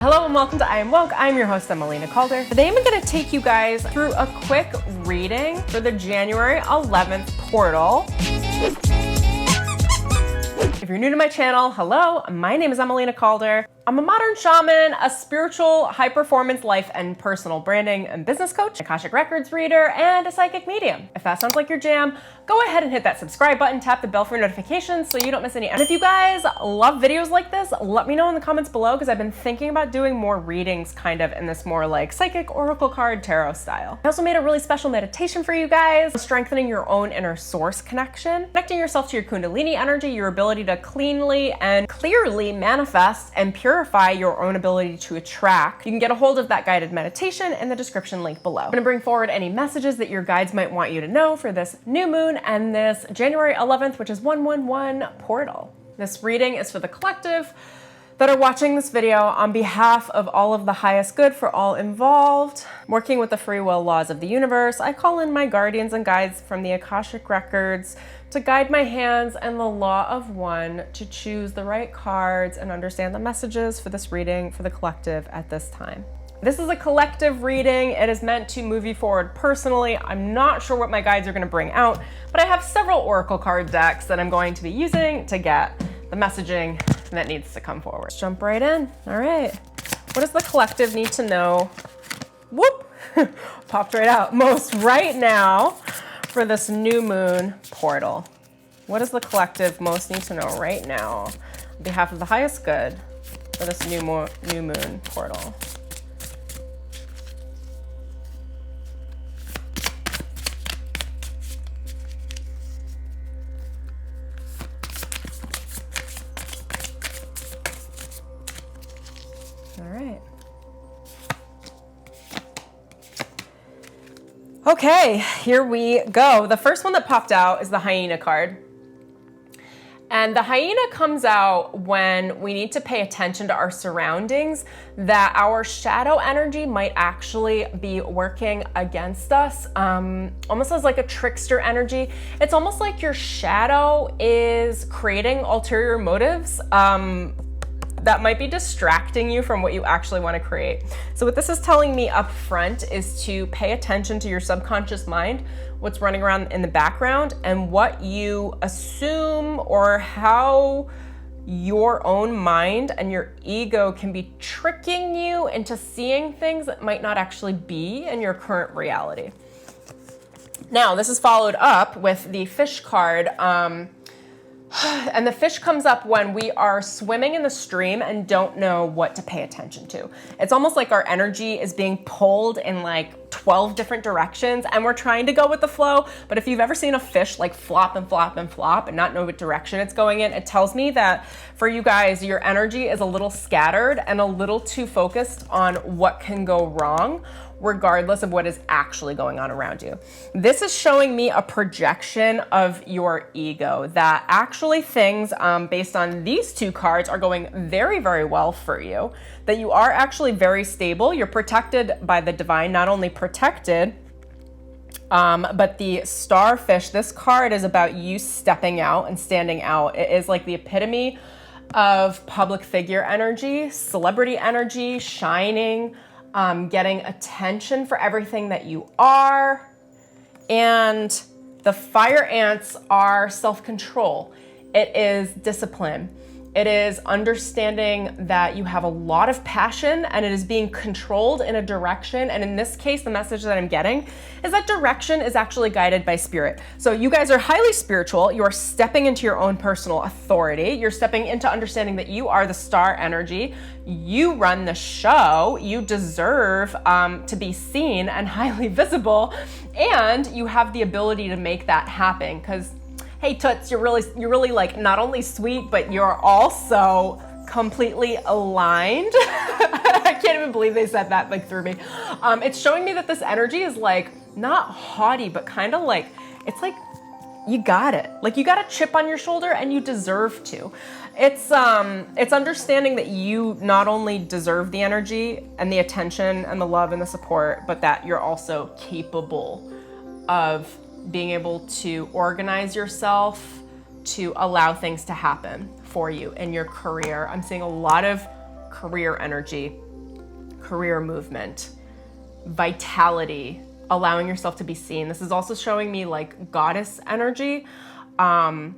Hello and welcome to I Am Woke. I'm your host, Emily Calder. Today I'm going to take you guys through a quick reading for the January 11th portal. If you're new to my channel, hello, my name is Emily Calder. I'm a modern shaman, a spiritual high-performance life and personal branding and business coach, Akashic Records reader, and a psychic medium. If that sounds like your jam, go ahead and hit that subscribe button, tap the bell for notifications so you don't miss any. And if you guys love videos like this, let me know in the comments below because I've been thinking about doing more readings kind of in this more like psychic oracle card tarot style. I also made a really special meditation for you guys, strengthening your own inner source connection, connecting yourself to your Kundalini energy, your ability to cleanly and clearly manifest and purify your own ability to attract. You can get a hold of that guided meditation in the description link below. I'm gonna bring forward any messages that your guides might want you to know for this new moon and this January 11th, which is 111 portal. This reading is for the collective that are watching this video on behalf of all of the highest good for all involved. Working with the free will laws of the universe, I call in my guardians and guides from the Akashic Records to guide my hands and the law of one to choose the right cards and understand the messages for this reading for the collective at this time. This is a collective reading. It is meant to move you forward personally. I'm not sure what my guides are going to bring out, but I have several oracle card decks that I'm going to be using to get the messaging that needs to come forward. Let's jump right in. All right. What does the collective need to know? Whoop! Popped right out. Most right now for this new moon portal. What does the collective most need to know right now on behalf of the highest good for this new moon portal? All right. Okay, here we go. The first one that popped out is the hyena card. And the hyena comes out when we need to pay attention to our surroundings, that our shadow energy might actually be working against us, almost as like a trickster energy. It's almost like your shadow is creating ulterior motives that might be distracting you from what you actually want to create. So what this is telling me up front is to pay attention to your subconscious mind, what's running around in the background, and what you assume or how your own mind and your ego can be tricking you into seeing things that might not actually be in your current reality. Now, this is followed up with the fish card. And the fish comes up when we are swimming in the stream and don't know what to pay attention to. It's almost like our energy is being pulled in like 12 different directions and we're trying to go with the flow. But if you've ever seen a fish like flop and flop and flop and not know what direction it's going in, it tells me that for you guys, your energy is a little scattered and a little too focused on what can go wrong, regardless of what is actually going on around you. This is showing me a projection of your ego, that actually things based on these two cards are going very, very well for you, that you are actually very stable. You're protected by the divine, not only protected, but the starfish, this card is about you stepping out and standing out. It is like the epitome of public figure energy, celebrity energy, shining, getting attention for everything that you are. And the fire ants are self-control. It is discipline. It is understanding that you have a lot of passion and it is being controlled in a direction. And in this case, the message that I'm getting is that direction is actually guided by spirit. So you guys are highly spiritual. You are stepping into your own personal authority. You're stepping into understanding that you are the star energy. You run the show. You deserve to be seen and highly visible. And you have the ability to make that happen because hey Toots, you're really like not only sweet, but you're also completely aligned. I can't even believe they said that like through me. It's showing me that this energy is like not haughty, but kind of like, it's like you got it. Like you got a chip on your shoulder and you deserve to. It's understanding that you not only deserve the energy and the attention and the love and the support, but that you're also capable of being able to organize yourself to allow things to happen for you in your career. I'm seeing a lot of career energy career movement, vitality, allowing yourself to be seen. This is also showing me like goddess energy, and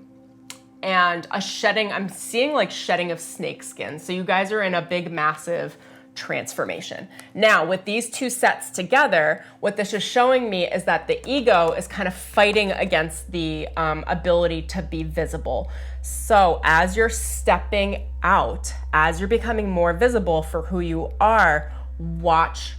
a shedding. I'm seeing like shedding of snake skin. So you guys are in a big, massive transformation. Now, with these two sets together, what this is showing me is that the ego is kind of fighting against the ability to be visible. So as you're stepping out, as you're becoming more visible for who you are, watch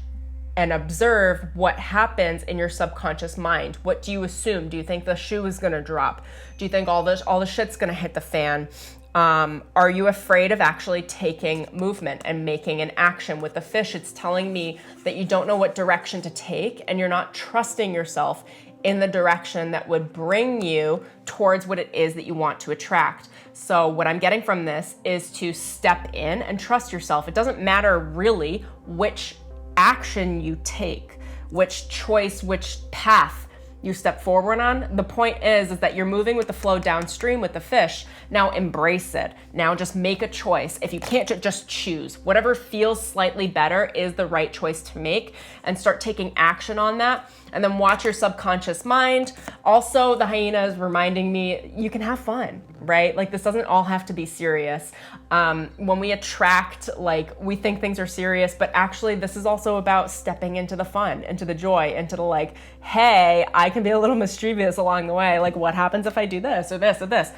and observe what happens in your subconscious mind. What do you assume? Do you think the shoe is gonna drop? Do you think all the shit's gonna hit the fan? Are you afraid of actually taking movement and making an action? With the fish, it's telling me that you don't know what direction to take and you're not trusting yourself in the direction that would bring you towards what it is that you want to attract. So what I'm getting from this is to step in and trust yourself. It doesn't matter really which action you take, which choice, which path you step forward on. The point is that you're moving with the flow downstream with the fish. Now embrace it. Now just make a choice. If you can't, just choose. Whatever feels slightly better is the right choice to make, and start taking action on that. And then watch your subconscious mind. Also, the hyena is reminding me you can have fun, right? Like this doesn't all have to be serious. When we attract, like we think things are serious, but actually this is also about stepping into the fun, into the joy, into the like, hey, I can be a little mischievous along the way. Like what happens if I do this or this or this?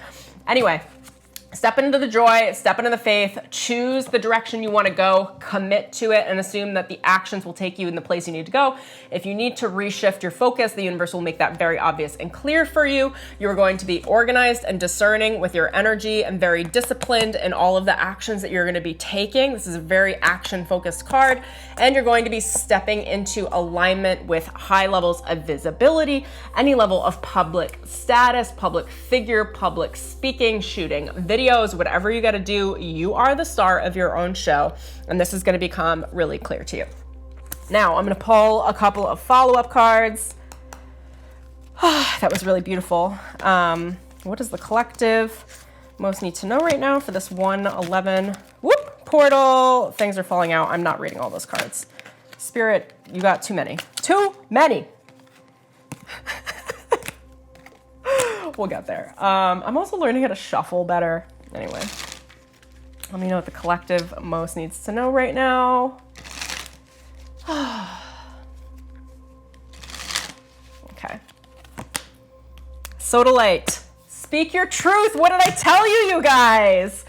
Anyway, step into the joy, step into the faith, choose the direction you want to go, commit to it, and assume that the actions will take you in the place you need to go. If you need to reshift your focus, the universe will make that very obvious and clear for you. You're going to be organized and discerning with your energy and very disciplined in all of the actions that you're going to be taking. This is a very action-focused card, and you're going to be stepping into alignment with high levels of visibility, any level of public status, public figure, public speaking, shooting videos, whatever you got to do, you are the star of your own show, and this is going to become really clear to you. Now, I'm going to pull a couple of follow-up cards. That was really beautiful. What is the collective most need to know right now for this 111 portal? Things are falling out. I'm not reading all those cards. Spirit, you got too many. Too many. We'll get there. I'm also learning how to shuffle better. Anyway, let me know what the collective most needs to know right now. Okay. Sodalite, speak your truth. What did I tell you, you guys?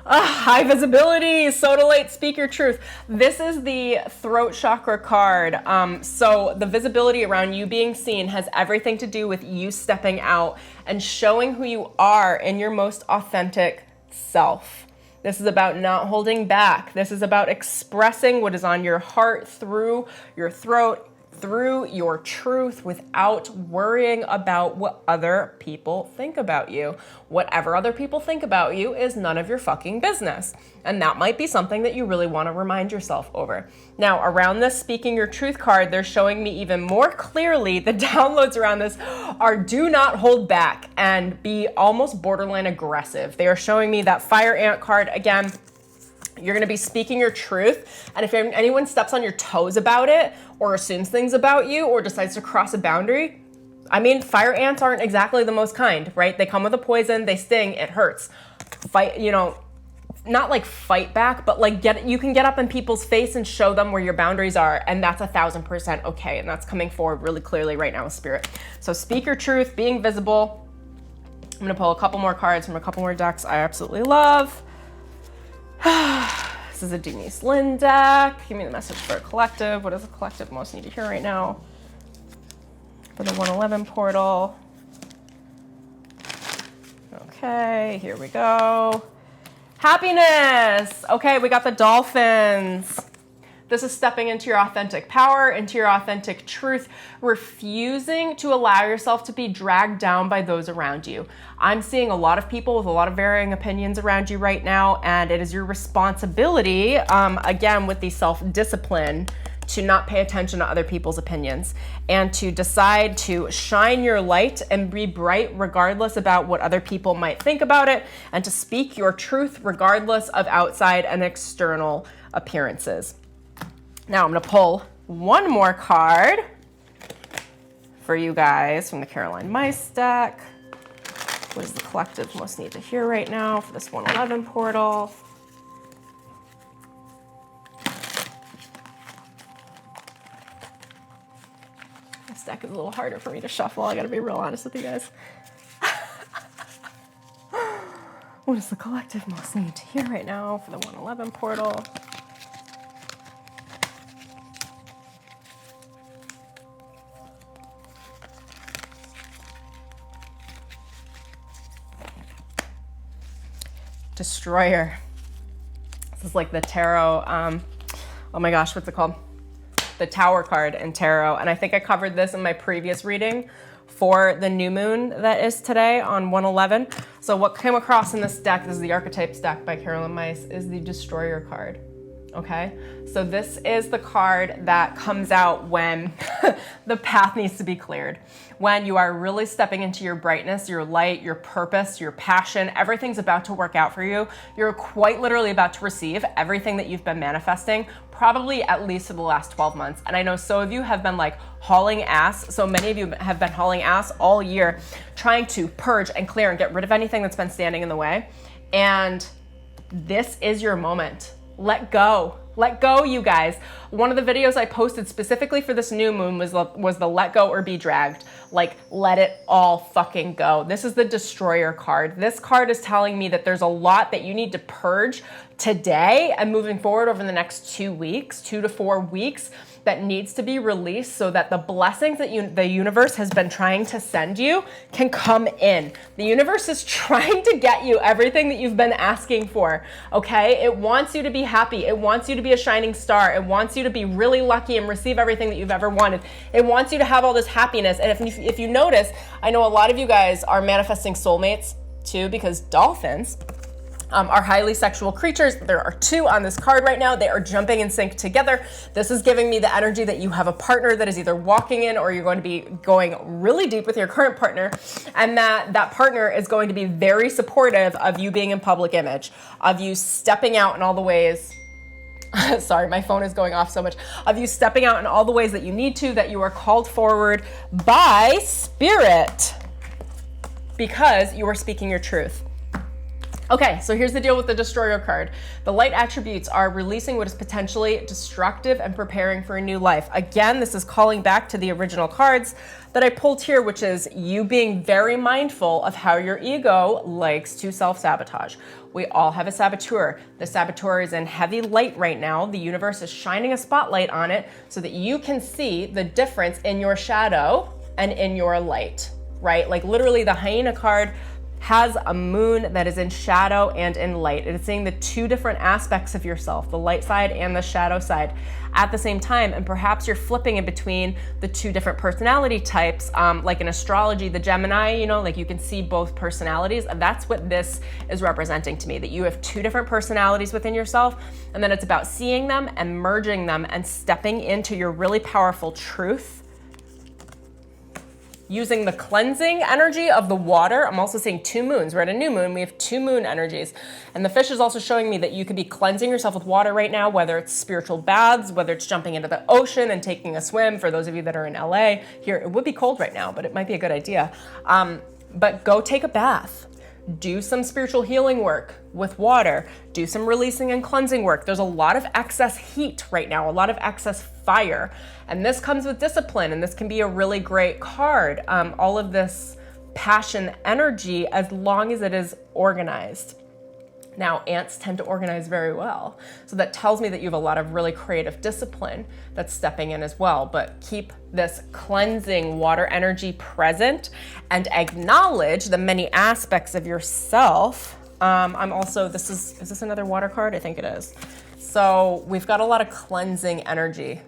High visibility, Sodalite, speak your truth. This is the throat chakra card. So the visibility around you being seen has everything to do with you stepping out and showing who you are in your most authentic self. This is about not holding back. This is about expressing what is on your heart through your throat, through your truth, without worrying about what other people think about you. Whatever other people think about you is none of your fucking business. And that might be something that you really want to remind yourself over. Now, around this speaking your truth card, they're showing me even more clearly, the downloads around this are do not hold back and be almost borderline aggressive. They are showing me that fire ant card again. You're going to be speaking your truth. And if anyone steps on your toes about it or assumes things about you or decides to cross a boundary, I mean, fire ants aren't exactly the most kind, right? They come with a poison, they sting, it hurts. Fight, not like fight back, but like you can get up in people's face and show them where your boundaries are. And that's 1000% okay. And that's coming forward really clearly right now with spirit. So speak your truth, being visible. I'm going to pull a couple more cards from a couple more decks I absolutely love. This is a Denise Lynn deck. Give me the message for a collective. What does the collective most need to hear right now? For the 111 portal. Okay, here we go. Happiness. Okay, we got the dolphins. This is stepping into your authentic power, into your authentic truth, refusing to allow yourself to be dragged down by those around you. I'm seeing a lot of people with a lot of varying opinions around you right now, and it is your responsibility, again, with the self-discipline, to not pay attention to other people's opinions and to decide to shine your light and be bright regardless about what other people might think about it, and to speak your truth regardless of outside and external appearances. Now I'm gonna pull one more card for you guys from the Caroline Mice deck. What does the collective most need to hear right now for this 111 portal? This deck is a little harder for me to shuffle. I gotta be real honest with you guys. What does the collective most need to hear right now for the 111 portal? Destroyer. This is like the tarot, oh my gosh, what's it called? The Tower card in tarot. And I think I covered this in my previous reading for the new moon that is today on 111. So what came across in this deck, this is the Archetypes deck by Caroline Mice, is the Destroyer card. Okay, so this is the card that comes out when the path needs to be cleared. When you are really stepping into your brightness, your light, your purpose, your passion, everything's about to work out for you. You're quite literally about to receive everything that you've been manifesting, probably at least for the last 12 months. And I know some of you have been like hauling ass. So many of you have been hauling ass all year, trying to purge and clear and get rid of anything that's been standing in the way. And this is your moment. Let go. Let go, you guys. One of the videos I posted specifically for this new moon was the let go or be dragged. Like, let it all fucking go. This is the Destroyer card. This card is telling me that there's a lot that you need to purge today and moving forward over the next 2 weeks, 2 to 4 weeks, that needs to be released so that the blessings that the universe has been trying to send you can come in. The universe is trying to get you everything that you've been asking for, okay? It wants you to be happy. It wants you to be a shining star. It wants you to be really lucky and receive everything that you've ever wanted. It wants you to have all this happiness. And if you notice, I know a lot of you guys are manifesting soulmates too, because dolphins are highly sexual creatures. There are 2 on this card right now. They are jumping in sync together. This is giving me the energy that you have a partner that is either walking in or you're going to be going really deep with your current partner, and that partner is going to be very supportive of you being in public image, of you stepping out in all the ways. Sorry, my phone is going off so much. Of you stepping out in all the ways that you need to, that you are called forward by spirit because you are speaking your truth. Okay, so here's the deal with the Destroyer card. The light attributes are releasing what is potentially destructive and preparing for a new life. Again, this is calling back to the original cards that I pulled here, which is you being very mindful of how your ego likes to self-sabotage. We all have a saboteur. The saboteur is in heavy light right now. The universe is shining a spotlight on it so that you can see the difference in your shadow and in your light, right? Like literally the hyena card has a moon that is in shadow and in light. It is seeing the 2 different aspects of yourself, the light side and the shadow side at the same time. And perhaps you're flipping in between the 2 different personality types, like in astrology, the Gemini, you know, like you can see both personalities. And that's what this is representing to me, that you have 2 different personalities within yourself. And then it's about seeing them and merging them and stepping into your really powerful truth. Using the cleansing energy of the water. I'm also seeing 2 moons. We're at a new moon. We have 2 moon energies. And the fish is also showing me that you could be cleansing yourself with water right now, whether it's spiritual baths, whether it's jumping into the ocean and taking a swim. For those of you that are in LA, here, it would be cold right now, but it might be a good idea. But go take a bath. Do some spiritual healing work with water. Do some releasing and cleansing work. There's a lot of excess heat right now, a lot of excess fire. And this comes with discipline, and this can be a really great card. All of this passion energy, as long as it is organized. Now, ants tend to organize very well. So that tells me that you have a lot of really creative discipline that's stepping in as well. But keep this cleansing water energy present and acknowledge the many aspects of yourself. I'm also, is this another water card? I think it is. So we've got a lot of cleansing energy.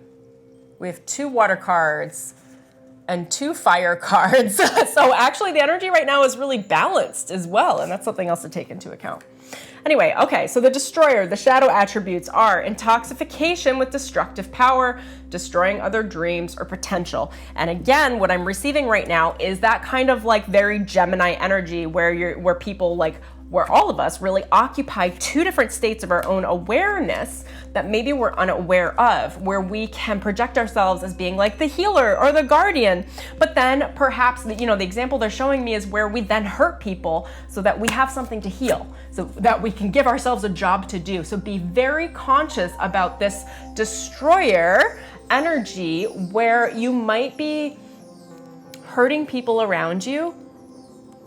We have 2 water cards and 2 fire cards. So actually the energy right now is really balanced as well. And that's something else to take into account. Anyway, okay, so the Destroyer, the shadow attributes are intoxication with destructive power, destroying other dreams or potential. And again, what I'm receiving right now is that kind of like very Gemini energy where people like where all of us really occupy two different states of our own awareness that maybe we're unaware of, where we can project ourselves as being like the healer or the guardian. But then perhaps, the example they're showing me is where we then hurt people so that we have something to heal, so that we can give ourselves a job to do. So be very conscious about this destroyer energy where you might be hurting people around you,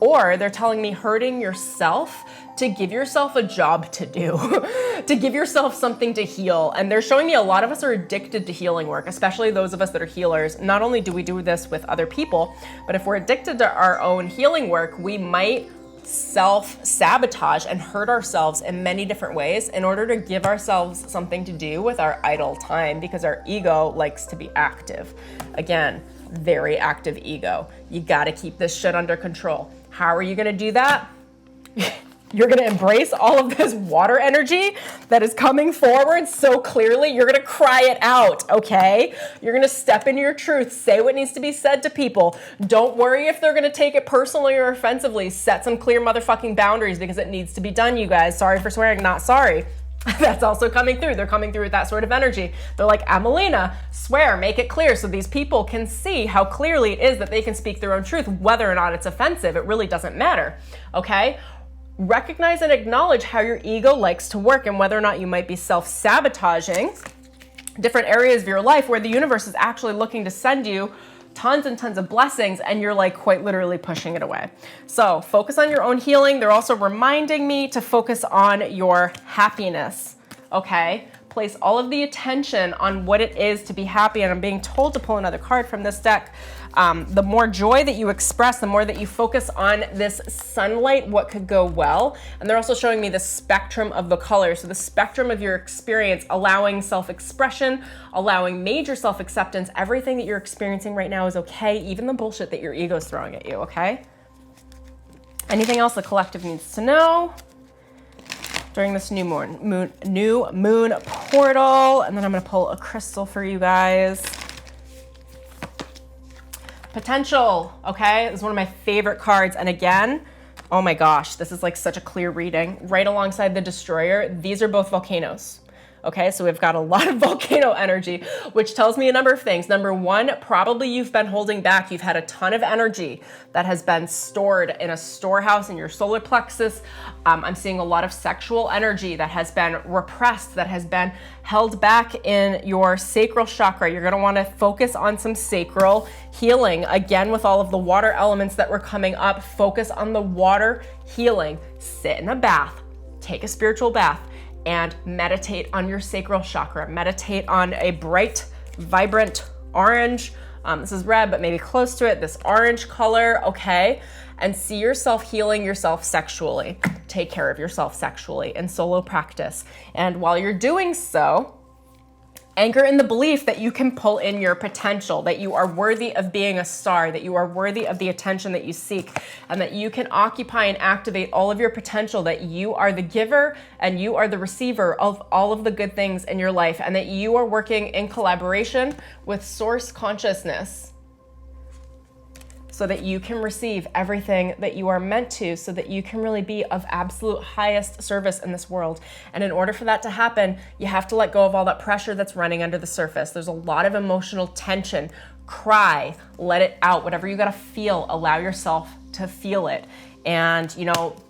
or they're telling me hurting yourself to give yourself a job to do, to give yourself something to heal. And they're showing me a lot of us are addicted to healing work, especially those of us that are healers. Not only do we do this with other people, but if we're addicted to our own healing work, we might self-sabotage and hurt ourselves in many different ways in order to give ourselves something to do with our idle time, because our ego likes to be active. Again, very active ego. You got to keep this shit under control. How are you going to do that? You're going to embrace all of this water energy that is coming forward so clearly. You're going to cry it out, okay? You're going to step into your truth. Say what needs to be said to people. Don't worry if they're going to take it personally or offensively. Set some clear motherfucking boundaries, because it needs to be done, you guys. Sorry for swearing, not sorry. That's also coming through. They're coming through with that sort of energy. They're like, Amelina, swear, make it clear so these people can see how clearly it is that they can speak their own truth, whether or not it's offensive. It really doesn't matter, okay? Recognize and acknowledge how your ego likes to work and whether or not you might be self-sabotaging different areas of your life where the universe is actually looking to send you tons and tons of blessings, and you're like quite literally pushing it away. So focus on your own healing. They're also reminding me to focus on your happiness, okay? Place all of the attention on what it is to be happy, and I'm being told to pull another card from this deck. The more joy that you express, the more that you focus on this sunlight, what could go well. And they're also showing me the spectrum of the colors. So the spectrum of your experience, allowing self-expression, allowing major self-acceptance. Everything that you're experiencing right now is okay, even the bullshit that your ego's throwing at you, okay? Anything else the collective needs to know during this new moon portal? And then I'm gonna pull a crystal for you guys. Potential, okay? This is one of my favorite cards. And again, oh my gosh, this is like such a clear reading. Right alongside the destroyer, these are both volcanoes. Okay, so we've got a lot of volcano energy, which tells me a number of things. Number one, probably you've been holding back. You've had a ton of energy that has been stored in a storehouse in your solar plexus. I'm seeing a lot of sexual energy that has been repressed, that has been held back in your sacral chakra. You're gonna wanna focus on some sacral healing. Again, with all of the water elements that were coming up, focus on the water healing. Sit in a bath, take a spiritual bath, and meditate on your sacral chakra. Meditate on a bright, vibrant orange. This is red, but maybe close to it, this orange color, okay? And see yourself healing yourself sexually. Take care of yourself sexually in solo practice. And while you're doing so, anchor in the belief that you can pull in your potential, that you are worthy of being a star, that you are worthy of the attention that you seek, and that you can occupy and activate all of your potential, that you are the giver and you are the receiver of all of the good things in your life, and that you are working in collaboration with source consciousness so that you can receive everything that you are meant to, so that you can really be of absolute highest service in this world. And in order for that to happen, you have to let go of all that pressure that's running under the surface. There's a lot of emotional tension. Cry, let it out. Whatever you gotta feel, allow yourself to feel it. And,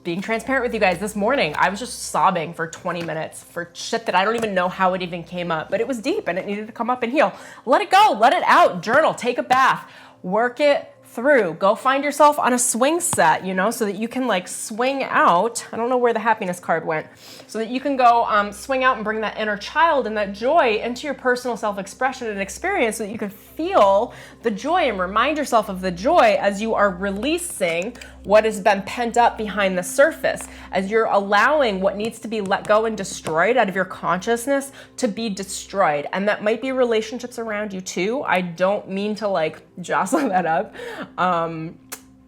being transparent with you guys, this morning, I was just sobbing for 20 minutes for shit that I don't even know how it even came up, but it was deep and it needed to come up and heal. Let it go, let it out, journal, take a bath, work it through. Go find yourself on a swing set, so that you can like swing out. I don't know where the happiness card went. So that you can go swing out and bring that inner child and that joy into your personal self-expression and experience, so that you can feel the joy and remind yourself of the joy as you are releasing what has been pent up behind the surface, as you're allowing what needs to be let go and destroyed out of your consciousness to be destroyed. And that might be relationships around you too. I don't mean to like jostle that up.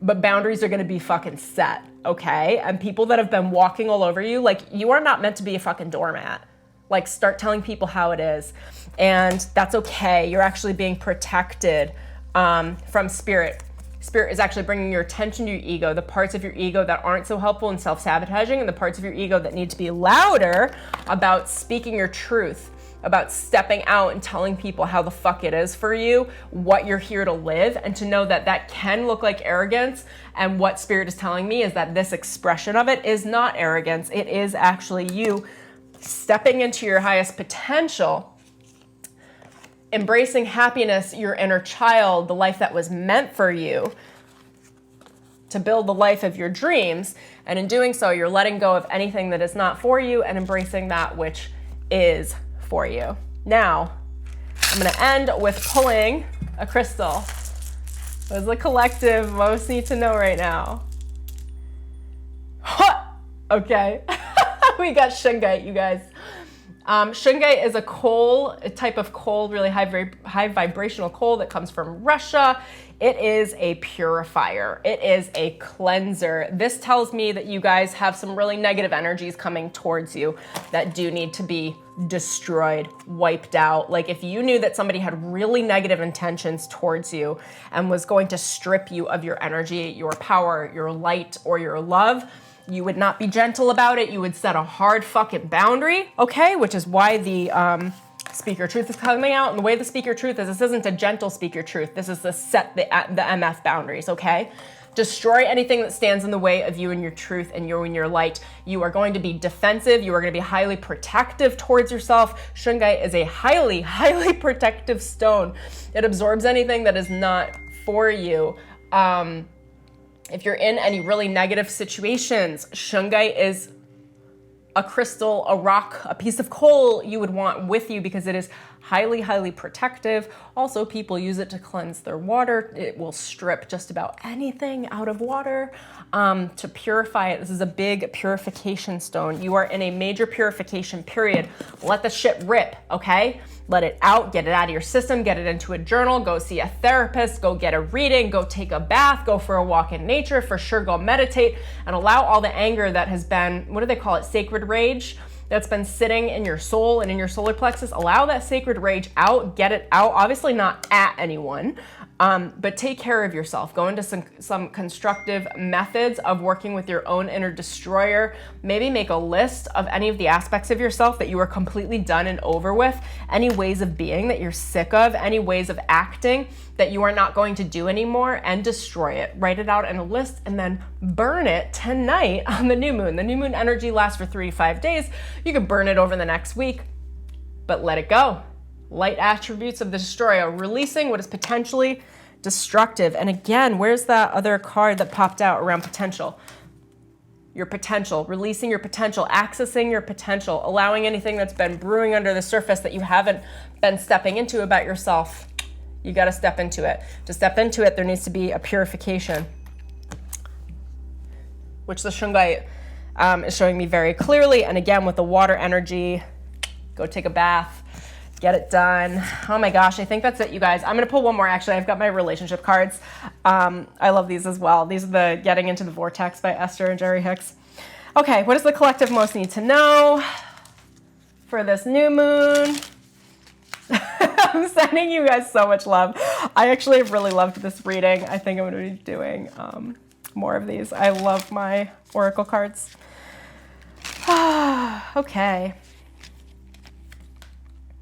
But boundaries are going to be fucking set, okay? And people that have been walking all over you, like, you are not meant to be a fucking doormat. Like, start telling people how it is. And that's okay. You're actually being protected from spirit. Spirit is actually bringing your attention to your ego, the parts of your ego that aren't so helpful and self-sabotaging, and the parts of your ego that need to be louder about speaking your truth, about stepping out and telling people how the fuck it is for you, what you're here to live, and to know that that can look like arrogance. And what Spirit is telling me is that this expression of it is not arrogance. It is actually you stepping into your highest potential, embracing happiness, your inner child, the life that was meant for you, to build the life of your dreams. And in doing so, you're letting go of anything that is not for you and embracing that which is for you. Now, I'm going to end with pulling a crystal. What does the collective most need to know right now? Okay. We got shungite, you guys. Shungite is a type of coal, really high vibrational coal that comes from Russia. It is a purifier. It is a cleanser. This tells me that you guys have some really negative energies coming towards you that do need to be destroyed, wiped out. Like if you knew that somebody had really negative intentions towards you and was going to strip you of your energy, your power, your light, or your love, you would not be gentle about it. You would set a hard fucking boundary, okay? Which is why the Speak Your Truth is coming out. And the way the Speak Your Truth is, this isn't a gentle Speak Your Truth. This is the set the MF boundaries, okay? Destroy anything that stands in the way of you and your truth and you and your light. You are going to be defensive. You are going to be highly protective towards yourself. Shungite is a highly, highly protective stone. It absorbs anything that is not for you. If you're in any really negative situations, shungite is a crystal, a rock, a piece of coal you would want with you because it is highly, highly protective. Also, people use it to cleanse their water. It will strip just about anything out of water to purify it. This is a big purification stone. You are in a major purification period. Let the shit rip, okay? Let it out, get it out of your system, get it into a journal, go see a therapist, go get a reading, go take a bath, go for a walk in nature, for sure go meditate, and allow all the anger that has been, what do they call it, sacred rage, that's been sitting in your soul and in your solar plexus. Allow that sacred rage out, get it out, obviously not at anyone, but take care of yourself. Go into some constructive methods of working with your own inner destroyer. Maybe make a list of any of the aspects of yourself that you are completely done and over with, any ways of being that you're sick of, any ways of acting that you are not going to do anymore, and destroy it. Write it out in a list and then burn it tonight on the new moon. The new moon energy lasts for 3 to 5 days. You can burn it over the next week, but let it go. Light attributes of the destroyer, releasing what is potentially destructive. And again, where's that other card that popped out around potential? Your potential, releasing your potential, accessing your potential, allowing anything that's been brewing under the surface that you haven't been stepping into about yourself. You got to step into it. To step into it, there needs to be a purification, which the shungite is showing me very clearly. And again, with the water energy, go take a bath, get it done. Oh my gosh, I think that's it, you guys. I'm gonna pull one more. Actually, I've got my relationship cards. I love these as well. These are the Getting Into the Vortex by Esther and Jerry Hicks. Okay, what does the collective most need to know for this new moon? I'm sending you guys so much love. I actually have really loved this reading. I think I'm going to be doing more of these. I love my oracle cards. Okay.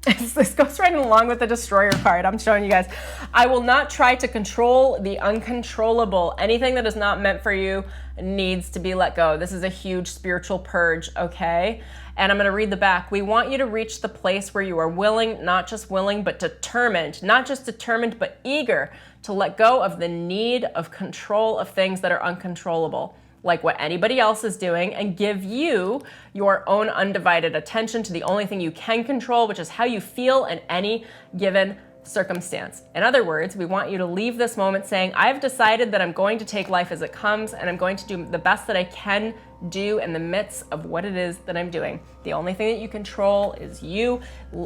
This goes right along with the Destroyer card. I'm showing you guys. I will not try to control the uncontrollable. Anything that is not meant for you needs to be let go. This is a huge spiritual purge, okay? And I'm going to read the back. We want you to reach the place where you are willing, not just willing, but determined. Not just determined, but eager to let go of the need of control of things that are uncontrollable, like what anybody else is doing, and give you your own undivided attention to the only thing you can control, which is how you feel in any given circumstance. In other words, we want you to leave this moment saying, I've decided that I'm going to take life as it comes, and I'm going to do the best that I can do in the midst of what it is that I'm doing. The only thing that you control is you.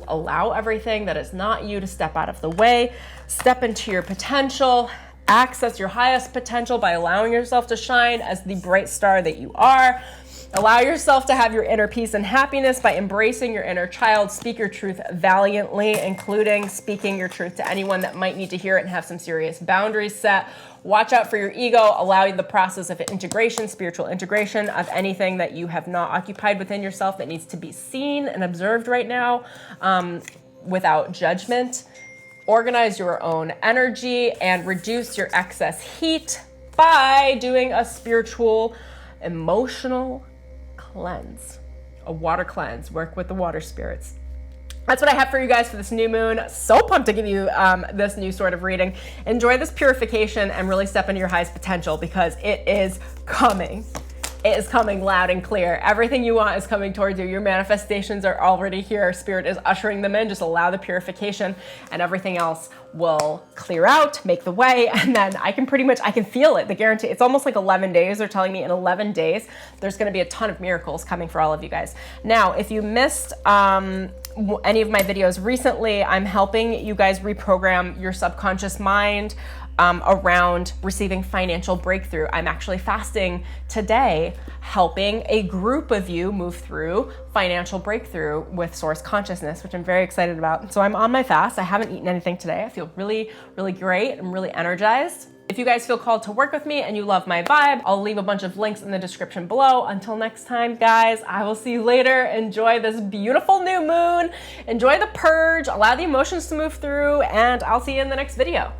Allow everything that is not you to step out of the way. Step into your potential. Access your highest potential by allowing yourself to shine as the bright star that you are. Allow yourself to have your inner peace and happiness by embracing your inner child. Speak your truth valiantly, including speaking your truth to anyone that might need to hear it, and have some serious boundaries set. Watch out for your ego. Allow the process of integration, spiritual integration of anything that you have not occupied within yourself that needs to be seen and observed right now, without judgment. Organize your own energy and reduce your excess heat by doing a spiritual, emotional cleanse, a water cleanse. Work with the water spirits. That's what I have for you guys for this new moon. So pumped to give you this new sort of reading. Enjoy this purification and really step into your highest potential, because it is coming. It is coming loud and clear. Everything you want is coming towards you. Your manifestations are already here. Spirit is ushering them in. Just allow the purification and everything else will clear out, make the way. And then I can feel it, the guarantee. It's almost like 11 days. They're telling me in 11 days, there's going to be a ton of miracles coming for all of you guys. Now, if you missed any of my videos recently, I'm helping you guys reprogram your subconscious mind around receiving financial breakthrough. I'm actually fasting today, helping a group of you move through financial breakthrough with source consciousness, which I'm very excited about. So I'm on my fast. I haven't eaten anything today. I feel really, really great. I'm really energized. If you guys feel called to work with me and you love my vibe, I'll leave a bunch of links in the description below. Until next time, guys, I will see you later. Enjoy this beautiful new moon. Enjoy the purge. Allow the emotions to move through, and I'll see you in the next video.